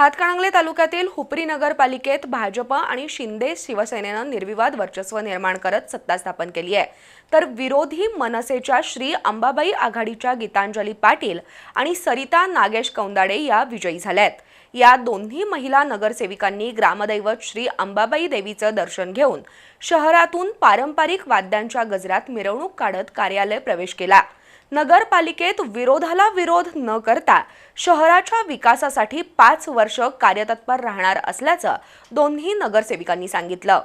हातकणंगले तालुक्यातील हुपरी नगरपालिकेत भाजप आणि शिंदे शिवसेनेनं निर्विवाद वर्चस्व निर्माण करत सत्ता स्थापन केली आहे, तर विरोधी मनसेच्या श्री अंबाबाई आघाडीच्या गीतांजली पाटील आणि सरिता नागेश कौंदाडे या विजयी झाल्यात। या दोन्ही महिला नगरसेविकांनी ग्रामदैवत श्री अंबाबाई देवीचं दर्शन घेऊन शहरातून पारंपरिक वाद्यांच्या गजरात मिरवणूक काढत कार्यालय प्रवेश केला। नगरपालिकेत विरोधाला विरोध न करता शहराच्या विकासासाठी 5 वर्ष कार्यतत्पर राहणार असल्याचं दोन्ही नगरसेविकांनी सांगितलं।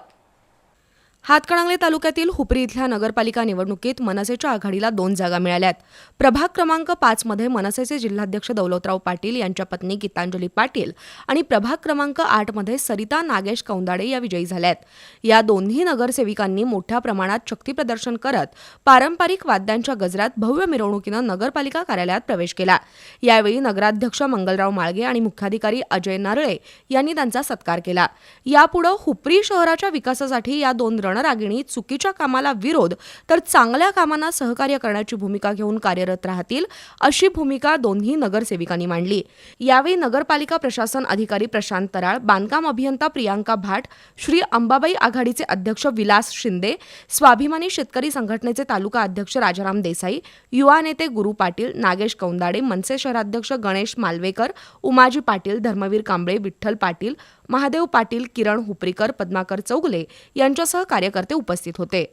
हातकणंगले तालुक्यातील हुपरी इथल्या नगरपालिका निवडणुकीत मनसेच्या आघाडीला 2 जागा मिळाल्यात। प्रभाग क्रमांक 5 मध्ये मनसेचे जिल्हाध्यक्ष दौलतराव पाटील यांच्या पत्नी गीतांजली पाटील आणि प्रभाग क्रमांक 8 मध्ये सरिता नागेश कौंदाडे या विजयी झाल्यात। या दोन्ही नगरसेविकांनी मोठ्या प्रमाणात शक्तीप्रदर्शन करत पारंपरिक वाद्यांच्या गजरात भव्य मिरवणुकीनं नगरपालिका कार्यालयात प्रवेश केला। यावेळी नगराध्यक्ष मंगलराव माळगे आणि मुख्याधिकारी अजय नारळे यांनी त्यांचा सत्कार केला। यापुढे हुपरी शहराच्या विकासासाठी या 2 रणरागिणी चुकीच्या कामाला विरोध तर चांगल्या कामांना सहकार्य करण्याची भूमिका घेऊन कार्यरत राहतील, अशी भूमिका दोन्ही नगरसेविकांनी मांडली। यावेळी नगरपालिका प्रशासन अधिकारी प्रशांत तराळ, बांधकाम अभियंता प्रियांका भाट, श्री अंबाबाई आघाडीचे अध्यक्ष विलास शिंदे, स्वाभिमानी शेतकरी संघटनेचे तालुका अध्यक्ष राजाराम देसाई, युवा नेते गुरु पाटील, नागेश कौंदाडे, मनसे शहराध्यक्ष गणेश मालवेकर, उमाजी पाटील, धर्मवीर कांबळे, विठ्ठल पाटील, महादेव पाटील, किरण हुपरीकर, पद्माकर चौगुले यांच्यासह कार्यकर्ते उपस्थित होते।